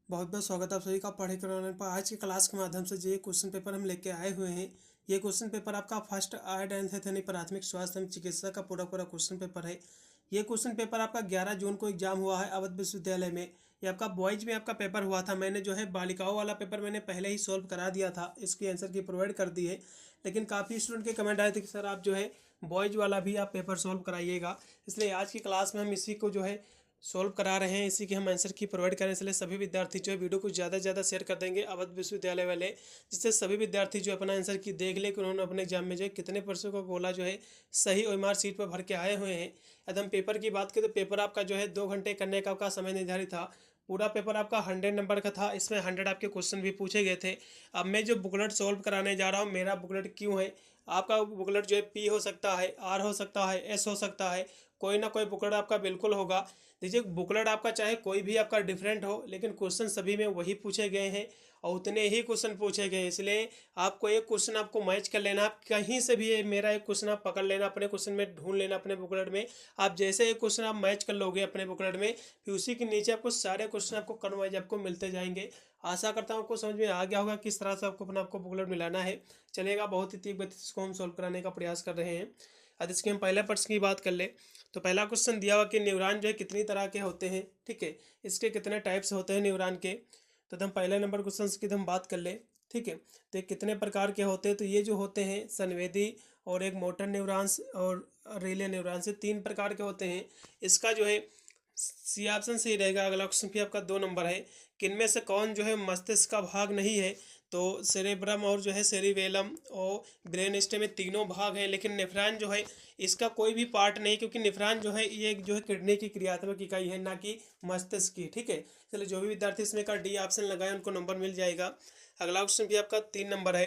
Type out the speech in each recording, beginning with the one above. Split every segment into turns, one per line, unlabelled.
बहुत बहुत स्वागत है आप सभी का पढ़े कराने पर। आज की क्लास के माध्यम से जो क्वेश्चन पेपर हम लेके आए हुए हैं, ये क्वेश्चन पेपर आपका फर्स्ट आर्ट एंड यानी प्राथमिक स्वास्थ्य एवं चिकित्सा का पूरा पूरा क्वेश्चन पेपर है। ये क्वेश्चन पेपर आपका 11 जून को एग्जाम हुआ है अवध विश्वविद्यालय में। ये आपका बॉयज में आपका पेपर हुआ था। मैंने जो है बालिकाओं वाला पेपर मैंने पहले ही सॉल्व करा दिया था, इसकी आंसर की प्रोवाइड कर दी है। लेकिन काफ़ी स्टूडेंट के कमेंट आए थे कि सर आप जो है बॉयज वाला भी आप पेपर सॉल्व कराइएगा, इसलिए आज की क्लास में हम इसी को जो है सॉल्व करा रहे हैं, इसी के हम आंसर की प्रोवाइड करें। इसलिए सभी विद्यार्थी जो है वीडियो को ज़्यादा से ज़्यादा शेयर कर देंगे अवध विश्वविद्यालय वाले, जिससे सभी विद्यार्थी जो अपना आंसर की देख ले कि उन्होंने अपने एग्जाम में जो है कितने प्रश्नों का गोला जो है सही OMR सीट पर भर के आए हुए हैं। यदि हम पेपर की बात करें तो पेपर आपका जो है 2 घंटे करने का आपका समय निर्धारित था। पूरा पेपर आपका 100 नंबर का था, इसमें 100 आपके क्वेश्चन भी पूछे गए थे। अब मैं जो बुकलेट सॉल्व कराने जा रहा हूँ, मेरा बुकलेट क्यों है, आपका बुकलेट जो है P हो सकता है, R हो सकता है, S हो सकता है, कोई ना कोई बुकलेट आपका बिल्कुल होगा। देखिए बुकलेट आपका चाहे कोई भी आपका डिफरेंट हो, लेकिन क्वेश्चन सभी में वही पूछे गए हैं और उतने ही क्वेश्चन पूछे गए हैं। इसलिए आपको एक क्वेश्चन आपको मैच कर लेना, आप कहीं से भी मेरा एक क्वेश्चन आप पकड़ लेना, अपने क्वेश्चन में ढूंढ लेना अपने बुकलेट में। आप जैसे एक क्वेश्चन आप मैच कर लोगे अपने बुकलेट में, फिर उसी के नीचे आपको सारे क्वेश्चन आपको कन्वाइज आपको मिलते जाएंगे। आशा करता हूँ आपको समझ में आ गया होगा किस तरह से आपको बुकलेट मिलाना है। चलेगा, बहुत ही तीव्र गति से इसको हम सॉल्व कराने का प्रयास कर रहे हैं। अब इसके हम पहले प्रश्न की बात कर ले तो पहला क्वेश्चन दिया हुआ कि न्यूरॉन जो है कितनी तरह के होते हैं, ठीक है, इसके कितने टाइप्स होते हैं न्यूरॉन के। तो हम पहले नंबर क्वेश्चन की हम बात कर ले, ठीक है। तो ये कितने प्रकार के होते हैं, तो ये जो होते हैं संवेदी और एक मोटर न्यूरॉन्स और रिले न्यूरॉन्स से 3 प्रकार के होते हैं। इसका जो है सी ऑप्शन सही रहेगा। अगला क्वेश्चन भी आपका 2 नंबर है, किनमें से कौन जो है मस्तिष्क का भाग नहीं है। तो सेरेब्रम और जो है सेरिबेलम और ब्रेन स्टेम में तीनों भाग हैं, लेकिन नेफ्रॉन जो है इसका कोई भी पार्ट नहीं, क्योंकि नेफ्रॉन जो है ये जो है किडनी की क्रियात्मक इकाई है, ना कि मस्तिष्क की, ठीक है। चलिए जो भी विद्यार्थी इसमें का डी ऑप्शन लगाए उनको नंबर मिल जाएगा। अगला क्वेश्चन भी आपका 3 नंबर है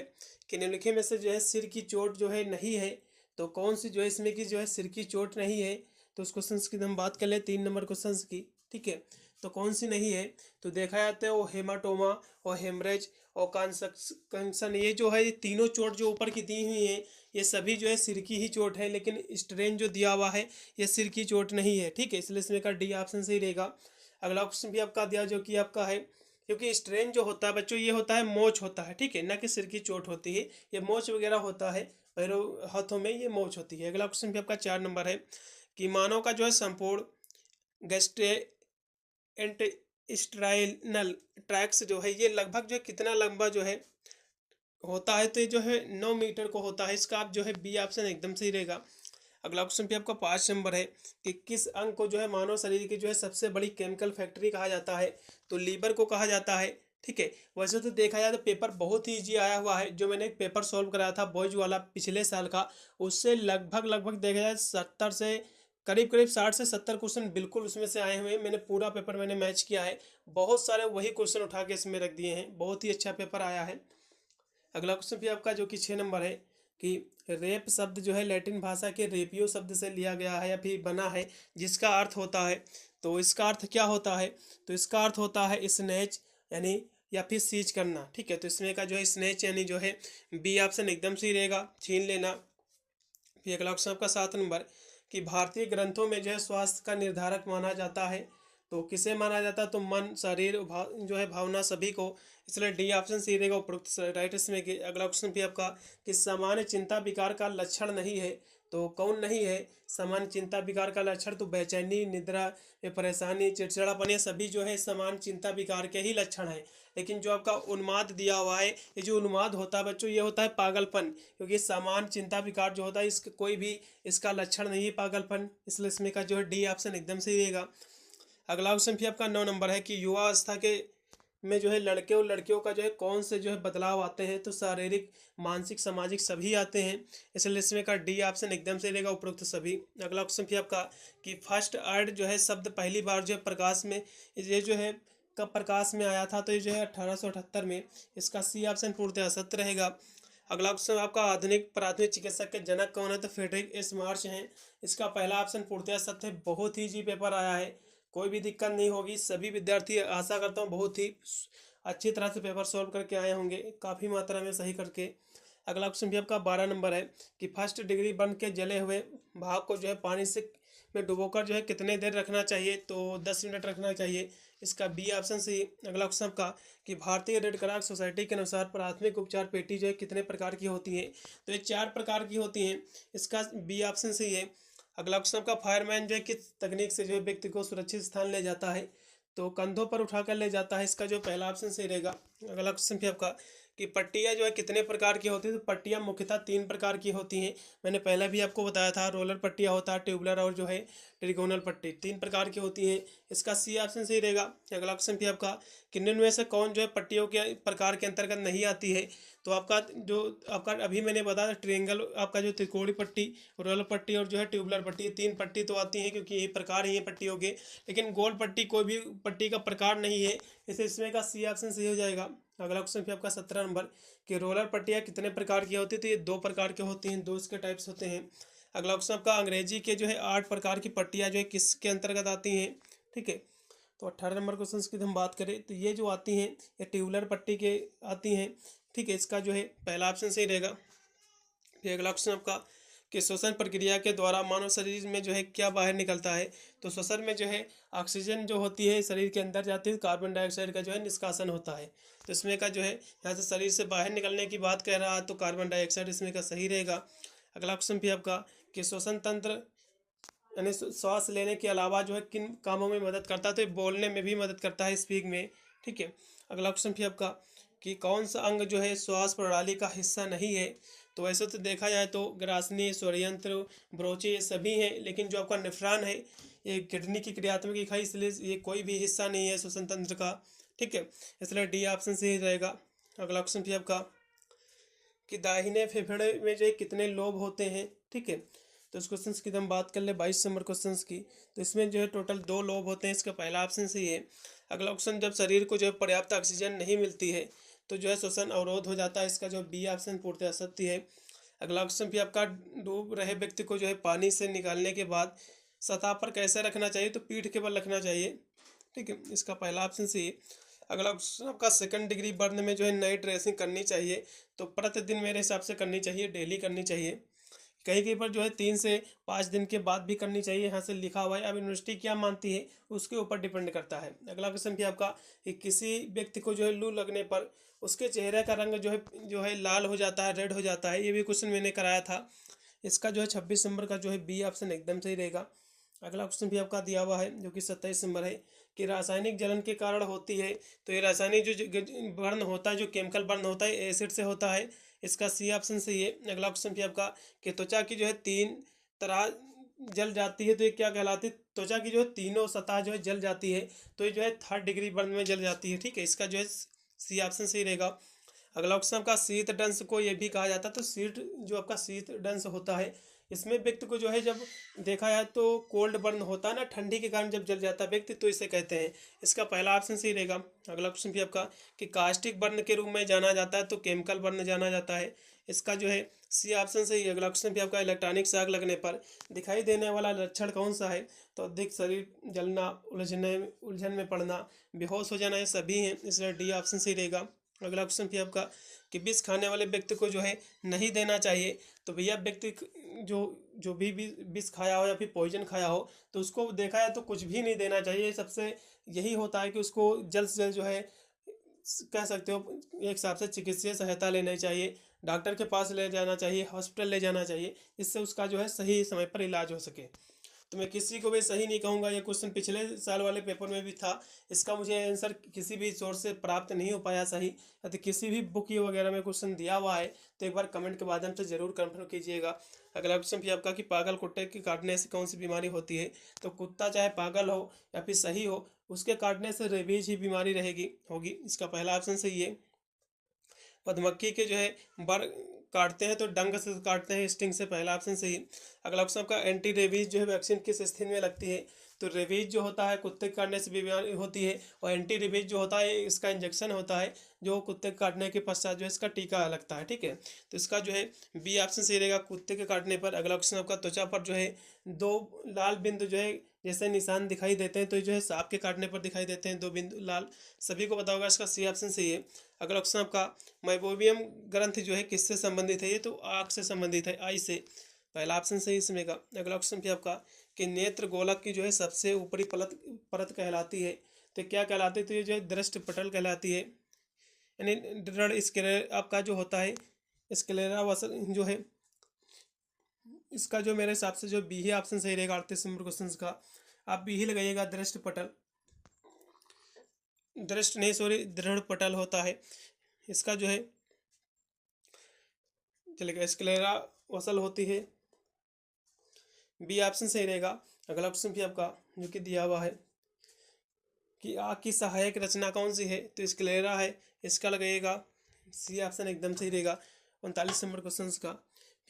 कि निम्नलिखित में से जो है सिर की चोट जो है नहीं है, तो कौन सी जो है इसमें की जो है सिर की चोट नहीं है। तो उस क्वेश्चन की हम बात कर ले 3 नंबर क्वेश्चन की, ठीक है। तो कौन सी नहीं है, तो देखा जाता है वो हेमाटोमा और हेमरेज और कंसन, ये जो है ये तीनों चोट जो ऊपर की दी हुई है ये सभी जो है सिर की ही चोट है, लेकिन स्ट्रेन जो दिया हुआ है ये सिर की चोट नहीं है, ठीक है। इसलिए इसमें का डी ऑप्शन सही रहेगा। अगला क्वेश्चन भी आपका दिया जो कि आपका है, क्योंकि स्ट्रेन जो होता है बच्चों ये होता है मोच होता है, ठीक है, ना कि सिर की चोट होती है। ये मोच वगैरह होता है, पैरों हाथों में ये मोच होती है। अगला क्वेश्चन भी आपका 4 नंबर है कि मानव का जो है संपूर्ण गैस्ट्रोइंटेस्टाइनल ट्रैक्स जो है ये लगभग जो है कितना लंबा जो है होता है, तो ये जो है 9 मीटर को होता है। इसका आप जो है बी ऑप्शन एकदम सही रहेगा। अगला क्वेश्चन भी आपका 5 नंबर है कि किस अंग को जो है मानव शरीर की जो है सबसे बड़ी केमिकल फैक्ट्री कहा जाता है। तो लीवर को कहा जाता है, ठीक है। वैसे तो देखा जाए तो पेपर बहुत ही ईजी आया हुआ है। जो मैंने एक पेपर सॉल्व कराया था बॉयज वाला पिछले साल का, उससे लगभग लगभग देखा जाए 70 से करीब करीब 60 से 70 क्वेश्चन बिल्कुल उसमें से आए हुए हैं। मैंने पूरा पेपर मैंने मैच किया है, बहुत सारे वही क्वेश्चन उठा के इसमें रख दिए हैं, बहुत ही अच्छा पेपर आया है। अगला क्वेश्चन भी आपका जो कि 6 नंबर है कि रेप शब्द जो है लैटिन भाषा के रेपियो शब्द से लिया गया है या फिर बना है, जिसका अर्थ होता है। तो इसका अर्थ क्या होता है, तो इसका अर्थ होता है स्नेच यानी या फिर सीज करना, ठीक है। तो इसमें का जो है स्नेच यानी जो है बी ऑप्शन एकदम सही रहेगा, छीन लेना। फिर अगला क्वेश्चन आपका 7 नंबर कि भारतीय ग्रंथों में जो है स्वास्थ्य का निर्धारक माना जाता है। तो किसे माना जाता है, तो मन शरीर जो है भावना सभी को, इसलिए डी ऑप्शन सही रहेगा उपरोक्त राइट इसमें। कि अगला क्वेश्चन भी आपका कि सामान्य चिंता विकार का लक्षण नहीं है। तो कौन नहीं है सामान्य चिंता विकार का लक्षण, तो बेचैनी, निद्रा में परेशानी, चिड़चिड़ापन, ये सभी जो है सामान्य चिंता विकार के ही लक्षण है। लेकिन जो आपका उन्माद दिया हुआ है, ये जो उन्माद होता है बच्चों ये होता है पागलपन, क्योंकि सामान्य चिंता विकार जो होता है इसका कोई भी इसका लक्षण नहीं है पागलपन, इसलिए इसमें का जो है डी ऑप्शन एकदम सही रहेगा। अगला क्वेश्चन भी आपका 9 नंबर है कि युवा अवस्था के में जो है लड़के और लड़कियों का जो है कौन से जो है बदलाव आते हैं। तो शारीरिक, मानसिक, सामाजिक सभी आते हैं, इसलिए इसमें का डी ऑप्शन एकदम से रहेगा उपरोक्त सभी। अगला क्वेश्चन भी आपका कि फर्स्ट अर्ड जो है शब्द पहली बार जो है प्रकाश में, ये जो है कब प्रकाश में आया था, तो ये जो है 1878 में। इसका सी ऑप्शन पूर्णतः सत्य रहेगा। अगला क्वेश्चन आपका आधुनिक प्राथमिक चिकित्सक के जनक कौन है, तो फ्रेडरिक एस मार्श हैं। इसका पहला ऑप्शन पूर्णतः सत्य है। बहुत ही इजी पेपर आया है, कोई भी दिक्कत नहीं होगी। सभी विद्यार्थी आशा करता हूँ बहुत ही अच्छी तरह से पेपर सॉल्व करके आए होंगे, काफ़ी मात्रा में सही करके। अगला क्वेश्चन भी आपका 12 नंबर है कि फर्स्ट डिग्री बर्न के जले हुए भाग को जो है पानी से में डुबोकर जो है कितने देर रखना चाहिए। तो 10 मिनट रखना चाहिए। इसका बी ऑप्शन सही है। अगला क्वेश्चन आपका कि भारतीय रेड क्रॉस सोसाइटी के अनुसार प्राथमिक उपचार पेटी जो है कितने प्रकार की होती है, तो ये 4 प्रकार की होती हैं, इसका बी ऑप्शन सही है। अगला क्वेश्चन आपका फायरमैन जो है किस तकनीक से जो है व्यक्ति को सुरक्षित स्थान ले जाता है, तो कंधों पर उठाकर ले जाता है, इसका जो पहला ऑप्शन सही रहेगा। अगला क्वेश्चन भी आपका कि पट्टियाँ जो है कितने प्रकार की होती है, तो पट्टियाँ मुख्यतः 3 प्रकार की होती हैं। मैंने पहले भी आपको बताया था, रोलर पट्टियाँ होता है, ट्यूबुलर और जो है ट्रिगोनल पट्टी, 3 प्रकार की होती हैं, इसका सी ऑप्शन सही रहेगा। अगला क्वेश्चन भी आपका कि निम्न में से कौन जो है पट्टियों के प्रकार के अंतर्गत नहीं आती है, तो आपका अभी मैंने बताया ट्रिएंगल, आपका जो त्रिकोणीय पट्टी, रोलर पट्टी और जो है ट्यूबुलर पट्टी, 3 पट्टी तो आती हैं क्योंकि ये प्रकार ही है पट्टियों के, लेकिन गोल पट्टी कोई भी पट्टी का प्रकार नहीं है, इसे इसमें का सी ऑप्शन सही हो जाएगा। अगला क्वेश्चन फिर आपका 17 नंबर कि रोलर पट्टियाँ कितने प्रकार की होती है, तो ये 2 प्रकार के होती हैं, 2 इसके टाइप्स होते हैं। अगला क्वेश्चन आपका अंग्रेजी के जो है 8 प्रकार की पट्टियाँ जो है किसके अंतर्गत आती हैं, ठीक है। तो 18 नंबर क्वेश्चन की हम बात करें तो ये जो आती हैं ये ट्यूबुलर पट्टी के आती हैं, ठीक है, इसका जो है पहला ऑप्शन सही रहेगा। फिर अगला क्वेश्चन आपका कि श्वसन प्रक्रिया के द्वारा मानव शरीर में जो है क्या बाहर निकलता है, तो श्वसन में जो है ऑक्सीजन जो होती है शरीर के अंदर जाती है, कार्बन डाइऑक्साइड का जो है निष्कासन होता है, तो इसमें का जो है यहाँ से शरीर से बाहर निकलने की बात कह रहा है, तो कार्बन डाइऑक्साइड इसमें का सही रहेगा। अगला क्वेश्चन भी आपका कि श्वसन तंत्र यानी श्वास लेने के अलावा जो है किन कामों में मदद करता है, तो ये बोलने में भी मदद करता है, स्पीक में, ठीक है। अगला क्वेश्चन भी आपका कि कौन सा अंग जो है श्वास प्रणाली का हिस्सा नहीं है, तो वैसे तो देखा जाए तो ग्रासनी, स्वरयंत्र, ब्रोचे ये सभी हैं, लेकिन जो आपका नेफ्रॉन है ये किडनी की क्रियात्मक इकाई, इसलिए ये कोई भी हिस्सा नहीं है श्वसन तंत्र का, ठीक है, इसलिए डी ऑप्शन सही रहेगा। अगला क्वेश्चन भी आपका कि दाहिने फेफड़े में जो है कितने लोब होते हैं, ठीक है, तो इस क्वेश्चन की हम बात कर ले 22 नंबर क्वेश्चन की, तो इसमें जो है टोटल 2 लोब होते हैं, इसका पहला ऑप्शन सही है। अगला क्वेश्चन जब शरीर को जो है पर्याप्त ऑक्सीजन नहीं मिलती है तो जो है श्वसन अवरोध हो जाता है, इसका जो बी ऑप्शन पूर्णतः सत्य है। अगला क्वेश्चन भी आपका डूब रहे व्यक्ति को जो है पानी से निकालने के बाद सतह पर कैसे रखना चाहिए, तो पीठ के बल रखना चाहिए, ठीक है, इसका पहला ऑप्शन सही है। अगला क्वेश्चन आपका सेकंड डिग्री बर्न में जो है नई ड्रेसिंग करनी चाहिए, तो प्रतिदिन मेरे हिसाब से करनी चाहिए, डेली करनी चाहिए, कहीं कहीं पर जो है 3 से 5 दिन के बाद भी करनी चाहिए, यहाँ से लिखा हुआ है, अब यूनिवर्सिटी क्या मानती है उसके ऊपर डिपेंड करता है। अगला क्वेश्चन भी आपका कि किसी व्यक्ति को जो है लू लगने पर उसके चेहरे का रंग जो है लाल हो जाता है, रेड हो जाता है, ये भी क्वेश्चन मैंने कराया था, इसका जो है 26 नंबर का जो है बी ऑप्शन एकदम सही रहेगा। अगला क्वेश्चन भी आपका दिया हुआ है जो कि 27 नंबर है कि रासायनिक जलन के कारण होती है, तो ये रासायनिक जो बर्न होता है, जो केमिकल बर्न होता है एसिड से होता है, इसका सी ऑप्शन सही है। अगला क्वेश्चन भी आपका कि त्वचा की जो है 3 तरह जल जाती है, तो ये क्या कहलाती है, त्वचा की जो है तीनों सतह जो है जल जाती है, तो ये जो है 3rd डिग्री बर्न में जल जाती है, ठीक है, इसका जो है सी ऑप्शन सही रहेगा। अगला क्वेश्चन आपका शीत दंश को ये भी कहा जाता है, तो जो आपका शीत दंश होता है इसमें व्यक्ति को जो है जब देखा जाए तो कोल्ड बर्न होता है ना, ठंडी के कारण जब जल जाता है व्यक्ति, तो इसे कहते हैं, इसका पहला ऑप्शन सही रहेगा। अगला क्वेश्चन भी आपका कि कास्टिक बर्न के रूप में जाना जाता है, तो केमिकल बर्न जाना जाता है, इसका जो है सी ऑप्शन सही है। अगला क्वेश्चन भी आपका इलेक्ट्रॉनिक आग लगने पर दिखाई देने वाला लक्षण कौन सा है, तो अधिक शरीर जलना, उलझन में पड़ना, बेहोश हो जाना, ये सभी हैं, इसलिए डी ऑप्शन सही रहेगा। अगला क्वेश्चन भी आपका कि विष खाने वाले व्यक्ति को जो है नहीं देना चाहिए, तो भैया व्यक्ति जो जो भी विष खाया हो या फिर पॉइजन खाया हो तो उसको देखा जाए तो कुछ भी नहीं देना चाहिए, सबसे यही होता है कि उसको जल्द से जल्द जो है कह सकते हो एक हिसाब से चिकित्सीय सहायता लेनी चाहिए, डॉक्टर के पास ले जाना चाहिए, हॉस्पिटल ले जाना चाहिए, इससे उसका जो है सही समय पर इलाज हो सके। तो मैं किसी को भी सही नहीं कहूँगा, ये क्वेश्चन पिछले साल वाले पेपर में भी था, इसका मुझे आंसर किसी भी सोर्स से प्राप्त नहीं हो पाया सही, यदि किसी भी बुक वगैरह में क्वेश्चन दिया हुआ है तो एक बार कमेंट के माध्यम से जरूर कंफर्म कीजिएगा। अगला क्वेश्चन भी आपका कि पागल कुत्ते के काटने से कौन सी बीमारी होती है, तो कुत्ता चाहे पागल हो या फिर सही हो उसके काटने से रेबीज ही बीमारी होगी, इसका पहला ऑप्शन सही है। मधुमक्खी के जो है बर काटते हैं तो डंक से काटते हैं, स्टिंग से, पहला ऑप्शन सही। अगला ऑप्शन आपका एंटी रेबीज जो है वैक्सीन किस स्थिति में लगती है, तो रेबीज जो होता है कुत्ते के काटने से बीमारी होती है, और एंटी रेबीज जो होता है इसका इंजेक्शन होता है जो कुत्ते के काटने के पश्चात जो है इसका टीका लगता है, ठीक है, तो इसका जो है बी ऑप्शन सही रहेगा कुत्ते के काटने पर। अगला ऑप्शन आपका त्वचा पर जो है 2 लाल बिंदु जो है जैसे निशान दिखाई देते हैं, तो ये जो है सांप के काटने पर दिखाई देते हैं 2 बिंदु लाल, सभी को पता होगा, इसका सी ऑप्शन सही है। अगला ऑप्शन आपका माइबोबियम ग्रंथ जो है किससे संबंधित है, ये तो आँख से संबंधित है, आई से, पहला ऑप्शन सही इसमें का। अगला ऑप्शन भी आपका कि नेत्र गोलक की जो है सबसे ऊपरी परत कहलाती है, तो क्या कहलाती है, तो ये जो है दृष्ट पटल कहलाती है। यानी दृढ़ स्क्लेरा आपका जो होता है स्क्लेरा वसल जो है, इसका जो मेरे हिसाब से जो बी ही ऑप्शन सही रहेगा 38 नंबर क्वेश्चन का। आप बी ही लगाइएगा, दृष्ट पटल, दृष्ट नहीं सॉरी दृढ़ पटल होता है इसका जो है, चलेगा स्क्लेरा वसल होती है, बी ऑप्शन सही रहेगा। अगला क्वेश्चन भी आपका जो कि दिया हुआ है कि आग की सहायक रचना कौन सी है, तो स्क्लेरा है, इसका लगाइएगा, सी ऑप्शन एकदम सही रहेगा 39 नंबर क्वेश्चन का।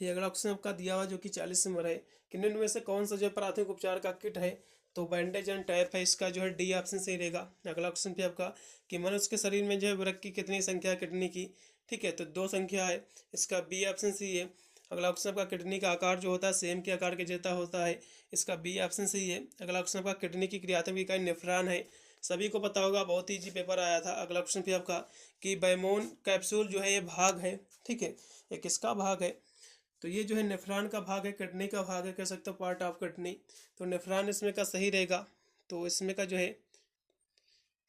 फिर अगला क्वेश्चन आपका दिया हुआ जो कि 40 नंबर है कि निम्न में से कौन सा जो है प्राथमिक उपचार का किट है, तो बैंडेज एंड टैप है, इसका जो है डी ऑप्शन सही रहेगा। अगला क्वेश्चन भी आपका कि मनुष्य के शरीर में जो है वृक्क की कितनी संख्या किडनी की, ठीक है, तो 2 संख्या है, इसका बी ऑप्शन सही है। अगला क्वेश्चन आपका किडनी का आकार जो होता है सेम के आकार के जैसा होता है, इसका बी ऑप्शन सही है। अगला क्वेश्चन आपका किडनी की क्रियात्मक इकाई नेफ्रॉन है, सभी को पता होगा, बहुत ईजी पेपर आया था। अगला क्वेश्चन भी आपका कि बैमोन कैप्सूल जो है ये भाग है, ठीक है, ये किसका भाग है, तो ये जो है नेफ्रॉन का भाग है, किडनी का भाग है, कह सकते हो पार्ट ऑफ किडनी, तो नेफ्रॉन इसमें का सही रहेगा, तो इसमें का जो है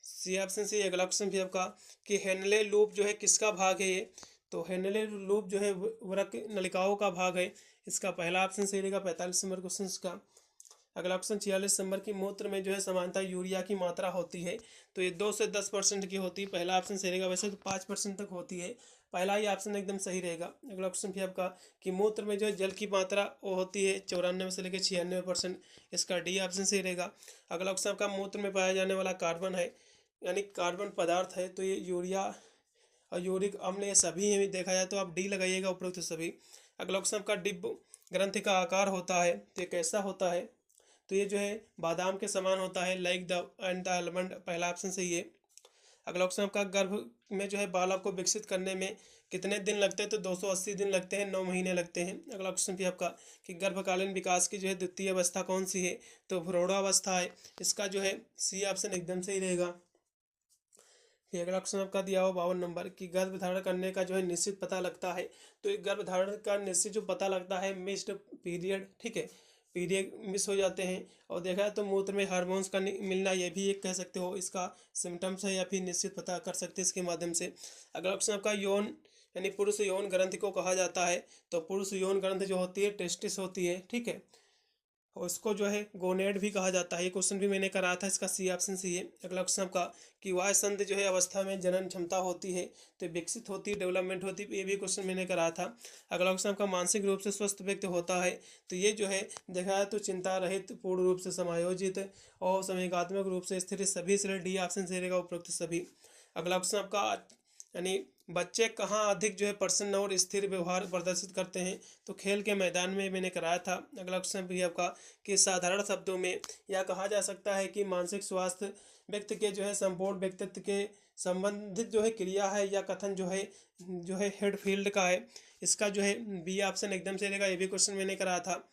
सी ऑप्शन से। अगला क्वेश्चन भी आपका कि हेनले लूप जो है किसका भाग है ये, तो हेनले लूप जो है वृक्क नलिकाओं का भाग है, इसका पहला ऑप्शन सही रहेगा 45 नंबर क्वेश्चन का। अगला क्वेश्चन 46 नंबर की मूत्र में जो है समानता यूरिया की मात्रा होती है, तो ये 2 से 10% की होती है, पहला ऑप्शन सही रहेगा, वैसे तो 5% तक होती है, पहला ही ऑप्शन एकदम सही रहेगा। अगला क्वेश्चन भी आपका कि मूत्र में जो है जल की मात्रा वो होती है 94 से लेकर 96%, इसका डी ऑप्शन सही रहेगा। अगला क्वेश्चन आपका मूत्र में पाया जाने वाला कार्बन है, यानी कार्बन पदार्थ है, तो ये यूरिया और यूरिक अम्ल ये सभी हैं, देखा जाए तो आप डी लगाइएगा उपरोक्त सभी। अगला क्वेश्चन आपका डिब्ब ग्रंथि का आकार होता है, तो ये कैसा होता है, तो ये जो है बादाम के समान होता है, like the end the almond, पहला ऑप्शन सही है। अगला क्वेश्चन आपका गर्भ में जो है बालक को विकसित करने में कितने दिन लगते हैं, तो 280 दिन लगते हैं, 9 महीने लगते हैं। अगला क्वेश्चन भी आपका कि गर्भकालीन विकास की जो है द्वितीय अवस्था कौन सी है, तो भ्रूणावस्था है, इसका जो है सी ऑप्शन एकदम सही रहेगा। फिर अगला क्वेश्चन आपका दिया हुआ 52 नंबर कि गर्भ धारण करने का जो है निश्चित पता लगता है, तो एक गर्भ धारण का निश्चित जो पता लगता है मिस्ड पीरियड, ठीक है, पीरियड मिस हो जाते हैं, और देखा जाए तो मूत्र में हार्मोन्स का मिलना, ये भी एक कह सकते हो इसका सिम्टम्स है, या फिर निश्चित पता कर सकते हैं इसके माध्यम से। अगला क्वेश्चन आपका यौन यानी पुरुष यौन ग्रंथि को कहा जाता है, तो पुरुष यौन ग्रंथि जो होती है टेस्टिस होती है, ठीक है, और उसको जो है गोनेड भी कहा जाता है, ये क्वेश्चन भी मैंने करा था, इसका सी ऑप्शन सी है। अगला क्वेश्चन आपका कि वाय संधि जो है अवस्था में जनन क्षमता होती है, तो विकसित होती है, डेवलपमेंट होती है, ये भी क्वेश्चन मैंने करा था। अगला क्वेश्चन आपका मानसिक रूप से स्वस्थ व्यक्ति होता है, तो ये जो है देखा जाए तो चिंता रहित, पूर्ण रूप से समायोजित और संवेगात्मक रूप से स्थिर, सभी से डी ऑप्शन से रहेगा उपरोक्त सभी। अगला क्वेश्चन आपका यानी बच्चे कहाँ अधिक जो है प्रसन्न और स्थिर व्यवहार प्रदर्शित करते हैं, तो खेल के मैदान में मैंने कराया था। अगला क्वेश्चन भी आपका कि साधारण शब्दों में यह कहा जा सकता है कि मानसिक स्वास्थ्य व्यक्ति के जो है संपूर्ण व्यक्तित्व के संबंधित जो है क्रिया है, या कथन जो है हेड फील्ड का है, इसका जो है बी ऑप्शन एकदम से रहेगा, ये भी क्वेश्चन मैंने कराया था।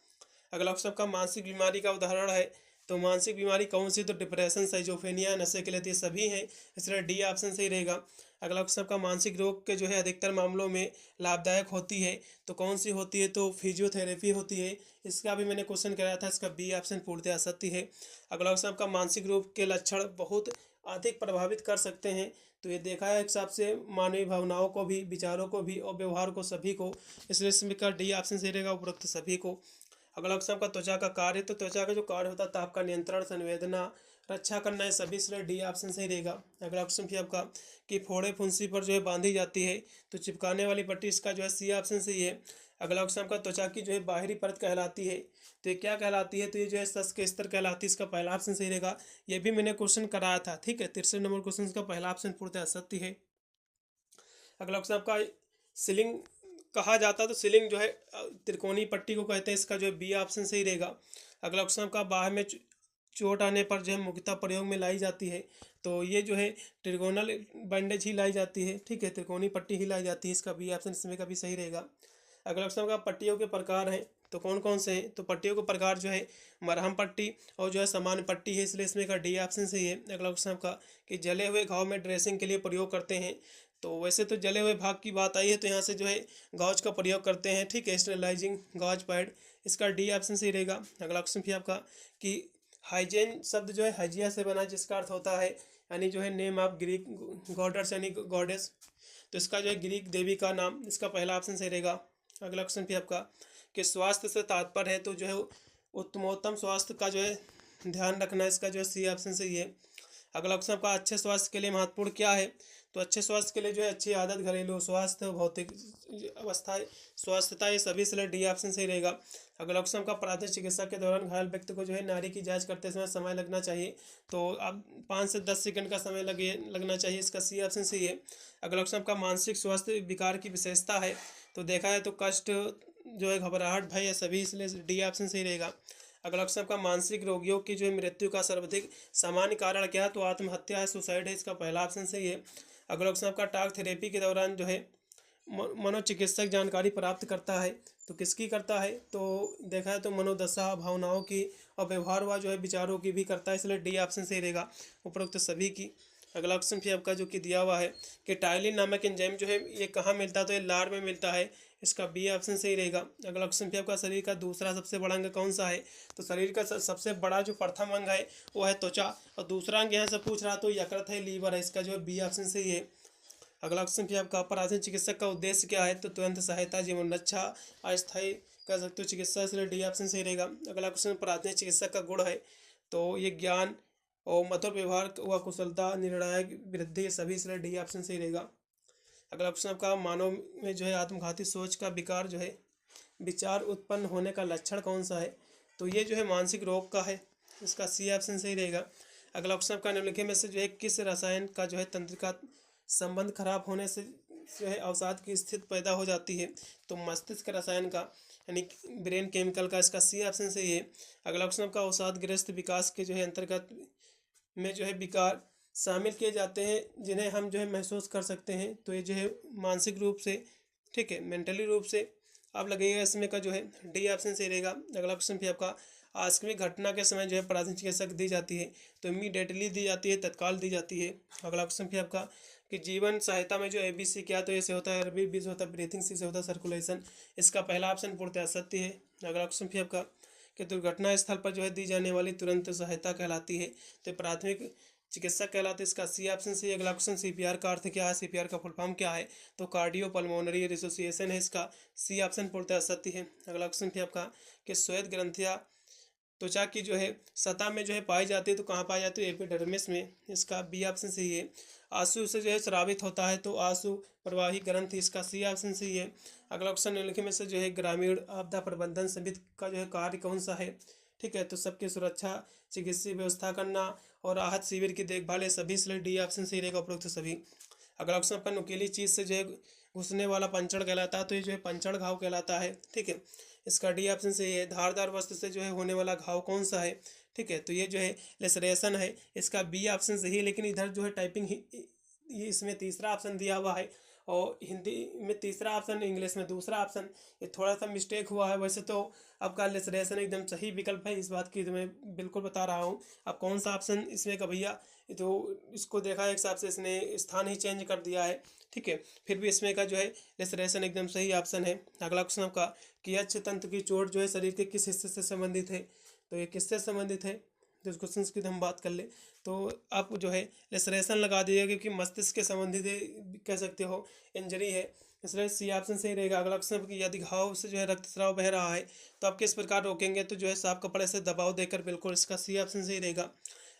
अगला क्वेश्चन का मानसिक बीमारी का उदाहरण है, तो मानसिक बीमारी कौन सी, तो डिप्रेशन, साइजोफ्रेनिया, नशे के लिए सभी हैं, इसलिए डी ऑप्शन सही रहेगा। अगला क्वेश्चन का मानसिक रोग के जो है अधिकतर मामलों में लाभदायक होती है, तो कौन सी होती है, तो फिजियोथेरेपी होती है, इसका भी मैंने क्वेश्चन कराया था, इसका बी ऑप्शन पूर्णतः सत्य है। अगला क्वेश्चन का मानसिक रोग के लक्षण बहुत अधिक प्रभावित कर सकते हैं, तो ये देखा है एक हिसाब से मानवीय भावनाओं को भी, विचारों को भी और व्यवहार को, सभी को, इसलिए इसमें का डी ऑप्शन सही रहेगा उपरोक्त सभी को। अगला क्वेश्चन का त्वचा का कार्य, तो त्वचा का जो कार्य होता है ताप का नियंत्रण, संवेदना, रक्षा करना है, सभी इसलिए डी ऑप्शन सही रहेगा। अगला क्वेश्चन भी आपका कि फोड़े फुंसी पर जो है बांधी जाती है, तो चिपकाने वाली पट्टी, इसका जो है सी ऑप्शन सही है। अगला क्वेश्चन आपका त्वचा की जो है बाहरी परत कहलाती है, तो ये क्या कहलाती है, तो ये जो है सस के स्तर कहलाती है, इसका पहला ऑप्शन सही रहेगा, ये भी मैंने क्वेश्चन कराया था, ठीक है, 63 नंबर क्वेश्चन का पहला ऑप्शन पूर्णतः सत्य है। अगला क्वेश्चन आपका सीलिंग कहा जाता है, तो सीलिंग जो है त्रिकोणीय पट्टी को कहते हैं, इसका जो है बी ऑप्शन सही रहेगा। अगला क्वेश्चन आपका बाह में चोट आने पर जो है मुख्यतः प्रयोग में लाई जाती है, तो ये जो है ट्रिगोनल बैंडेज ही लाई जाती है, ठीक है, त्रिकोणीय पट्टी ही लाई जाती है, इसका बी ऑप्शन इसमें का भी सही रहेगा। अगला क्वेश्चन का पट्टियों के प्रकार हैं, तो कौन कौन से हैं, तो पट्टियों के प्रकार जो है मरहम पट्टी और जो है सामान्य पट्टी है, इसलिए इसमें का डी ऑप्शन सही है। अगला क्वेश्चन का कि जले हुए घाव में ड्रेसिंग के लिए प्रयोग करते हैं, तो वैसे तो जले हुए भाग की बात आई है, तो यहाँ से जो है गॉज का प्रयोग करते हैं, ठीक है, स्टेरिलाइजिंग गॉज पैड, इसका डी ऑप्शन सही रहेगा। अगला क्वेश्चन भी आपका कि हाइजीन शब्द जो है हाइजिया से बना, जिसका अर्थ होता है यानी जो है नेम ऑफ ग्रीक गॉडर्स यानी गॉडेस, तो इसका जो है ग्रीक देवी का नाम, इसका पहला ऑप्शन सही रहेगा। अगला क्वेश्चन भी आपका कि स्वास्थ्य से तात्पर्य है, तो जो है उत्तमोत्तम स्वास्थ्य का जो है ध्यान रखना, इसका जो है सी ऑप्शन सही है। अगला क्वेश्चन आपका अच्छे स्वास्थ्य के लिए महत्वपूर्ण क्या है, तो अच्छे स्वास्थ्य के लिए जो है अच्छी आदत, घरेलू स्वास्थ्य, भौतिक अवस्था, स्वास्थ्यता, ये सभी से डी ऑप्शन सही रहेगा। अगला क्वेश्चन आपका प्राथमिक चिकित्सा के दौरान घायल व्यक्ति को जो है नाड़ी की जांच करते समय लगना चाहिए, तो अब 5 से 10 सेकंड का समय लगना चाहिए, इसका सी ऑप्शन सही है। अगला क्वेश्चन आपका मानसिक स्वास्थ्य विकार की विशेषता है, तो देखा है तो कष्ट जो है, घबराहट, भय, ये सभी, इसलिए डी ऑप्शन सही रहेगा। अगला क्वेश्चन आपका मानसिक रोगियों की जो है मृत्यु का सर्वाधिक सामान्य कारण क्या है, तो आत्महत्या है, सुसाइड है, इसका पहला ऑप्शन सही है। अगला क्वेश्चन आपका टॉक थेरेपी के दौरान जो है मनोचिकित्सक जानकारी प्राप्त करता है, तो किसकी करता है, तो देखा है तो मनोदशा, भावनाओं की और व्यवहार व जो है विचारों की भी करता है, इसलिए डी ऑप्शन सही रहेगा उपरोक्त सभी की। अगला ऑप्शन भी आपका जो कि दिया हुआ है कि टाइलिन नामक एंजाइम जो है ये कहाँ मिलता है, तो ये लार में मिलता है, इसका बी ऑप्शन सही रहेगा। अगला क्वेश्चन भी आपका शरीर का दूसरा सबसे बड़ा अंग कौन सा है, तो शरीर का सबसे बड़ा जो प्रथम अंग है वो है त्वचा, और दूसरा अंग यहाँ से पूछ रहा तो यकृत है, लीवर है, इसका जो है बी ऑप्शन सही है। अगला क्वेश्चन भी आपका प्राथमिक चिकित्सक का उद्देश्य क्या है, तो तुरंत सहायता, जीवन रक्षा, अस्थायी कह सकते हो चिकित्सा, इसलिए डी ऑप्शन सही रहेगा। अगला क्वेश्चन प्राथमिक चिकित्सक का गुण है, तो ये ज्ञान और मधुर व्यवहार व कुशलता, निर्णायक वृद्धि, सभी, इसलिए डी ऑप्शन सही रहेगा। अगला क्वेश्चन आपका मानव में जो है आत्मघाती सोच का विकार जो है विचार उत्पन्न होने का लक्षण कौन सा है, तो ये जो है मानसिक रोग का है, इसका सी ऑप्शन सही रहेगा। अगला क्वेश्चन आपका निम्नलिखित में से जो है किस रसायन का जो है तंत्रिका संबंध खराब होने से जो है अवसाद की स्थिति पैदा हो जाती है, तो मस्तिष्क रसायन का यानी ब्रेन केमिकल का, इसका सी ऑप्शन सही है। अगला क्वेश्चन आपका अवसादग्रस्त विकास के जो है अंतर्गत में जो है विकार शामिल किए जाते हैं जिन्हें हम जो है महसूस कर सकते हैं, तो ये जो है मानसिक रूप से, ठीक है, मेंटली रूप से आप लगेगा, इसमें का जो है डी ऑप्शन सही रहेगा। अगला क्वेश्चन भी आपका आकस्मिक घटना के समय जो है प्राथमिक चिकित्सक दी जाती है, तो इमीडिएटली दी जाती है, तत्काल दी जाती है। अगला क्वेश्चन भी आपका कि जीवन सहायता में जो ABC क्या, तो ए से होता है अरबी, बी से होता है ब्रीथिंग, सी से होता है सर्कुलेशन, इसका पहला ऑप्शन पूर्णतः सत्य है। अगला क्वेश्चन भी आपका कि दुर्घटना स्थल पर जो है दी जाने वाली तुरंत सहायता कहलाती है, तो प्राथमिक चिकित्सक कहलाते हैं, इसका सी ऑप्शन से। अगला क्वेश्चन CPR का अर्थ क्या है, CPR का फुल फॉर्म क्या है, तो कार्डियो पल्मोनरी रिसोसिएशन है, इसका सी ऑप्शन पूर्णतः सत्य है। अगला क्वेश्चन भी आपका कि श्वेत ग्रंथियां त्वचा की जो है सतह में जो है पाई जाती है, तो कहाँ पाई जाती है, एपिडर्मिस में, इसका बी ऑप्शन सही है। आंसू से जो है स्रावित होता है, तो आंसू प्रवाही ग्रंथि, इसका सी ऑप्शन सही है। अगला क्वेश्चन निम्नलिखित में से जो है ग्रामीण आपदा प्रबंधन समिति का जो है कार्य कौन सा है, ठीक है, तो सबकी सुरक्षा, चिकित्सीय व्यवस्था करना और राहत शिविर की देखभाल, ये सभी, इसलिए डी ऑप्शन सही रहेगा उपरोक्त सभी। अगला क्वेश्चन अपन नुकीली चीज़ से जो है घुसने वाला पंचड़ कहलाता है, तो ये जो है पंचड़ घाव कहलाता है, ठीक है, इसका डी ऑप्शन सही है। धारदार वस्तु से जो है होने वाला घाव कौन सा है, ठीक है, तो ये जो है लेसरेशन है, इसका बी ऑप्शन सही है। लेकिन इधर जो है टाइपिंग ये इसमें तीसरा ऑप्शन दिया हुआ है, और हिंदी में तीसरा ऑप्शन, इंग्लिश में दूसरा ऑप्शन, ये थोड़ा सा मिस्टेक हुआ है। वैसे तो आपका लेसरेशन एकदम सही विकल्प है, इस बात की तो मैं बिल्कुल बता रहा हूँ। अब कौन सा ऑप्शन इसमें का भैया, तो इसको देखा एक हिसाब से इसने स्थान ही चेंज कर दिया है, ठीक है, फिर भी इसमें का जो है लेसरेशन एकदम सही ऑप्शन है। अगला क्वेश्चन आपका कि अच्छ तंत्र की चोट जो है शरीर के किस हिस्से से संबंधित है, तो ये किससे संबंधित है, तो इस क्वेश्चन की हम बात कर ले तो आप जो है लेसरेशन लगा दीजिएगा, क्योंकि मस्तिष्क के संबंधित कह सकते हो इंजरी है, इसलिए सी ऑप्शन सही रहेगा। अगला क्वेश्चन कि यदि घाव से जो है रक्तस्राव बह रहा है, तो आप किस प्रकार रोकेंगे, तो जो है साफ कपड़े से दबाव देकर, बिल्कुल, इसका सी ऑप्शन सही रहेगा।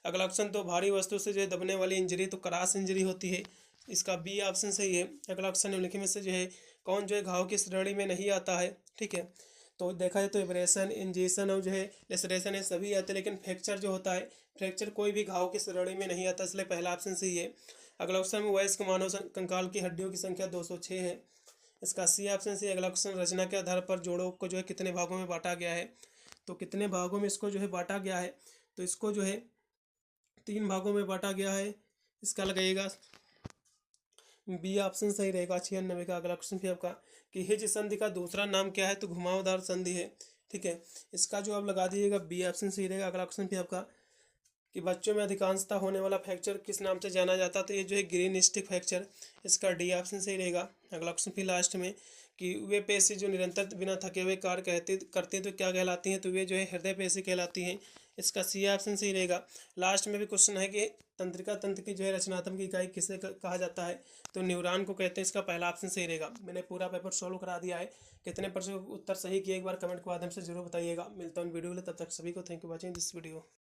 अगला ऑप्शन तो भारी वस्तु से जो है दबने वाली इंजरी, तो क्रॉस इंजरी होती है, इसका बी ऑप्शन सही है। अगला ऑप्शन निम्नलिखित में से जो है कौन जो है घाव की श्रेणी में नहीं आता है, ठीक है, तो देखा जाए तो एब्रेशन, इंजेशन और जो है लेसरेशन है सभी आते हैं, लेकिन फ्रैक्चर जो होता है, फ्रैक्चर कोई भी घाव की श्रेणी में नहीं आता, इसलिए पहला ऑप्शन सही है। अगला ऑप्शन में वयस्क मानव कंकाल की हड्डियों की संख्या 206 है, इसका सी ऑप्शन से। अगला क्वेश्चन रचना के आधार पर जोड़ों को जो है कितने भागों में बांटा गया है, तो कितने भागों में इसको जो है बांटा गया है, तो इसको जो है 3 भागों में बांटा गया है, इसका लगाइएगा बी ऑप्शन सही रहेगा 96 का। अगला क्वेश्चन भी आपका कि हिज संधि का दूसरा नाम क्या है, तो घुमावदार संधि है, ठीक है, इसका जो आप लगा दीजिएगा बी ऑप्शन सही रहेगा। अगला क्वेश्चन भी आपका कि बच्चों में अधिकांशता होने वाला फ्रैक्चर किस नाम से जाना जाता है, तो ये जो है ग्रीन स्टिक फ्रैक्चर, इसका डी ऑप्शन सही रहेगा। अगला क्वेश्चन फिर लास्ट में कि वे पेशी जो निरंतर बिना थके हुए कार्य करती हैं तो क्या कहलाती हैं, तो वे जो है हृदय पेशी कहलाती हैं, इसका सी ऑप्शन सही रहेगा। लास्ट में भी क्वेश्चन है कि तंत्रिका तंत्र की जो है रचनात्मक इकाई किसे कहा जाता है, तो न्यूरॉन को कहते हैं। इसका पहला ऑप्शन सही रहेगा। मैंने पूरा पेपर सॉल्व करा दिया है। कितने % उत्तर सही किए एक बार कमेंट के माध्यम से जरूर बताइएगा। मिलता हूँ वीडियो में, तब तक सभी को thank you watching this video.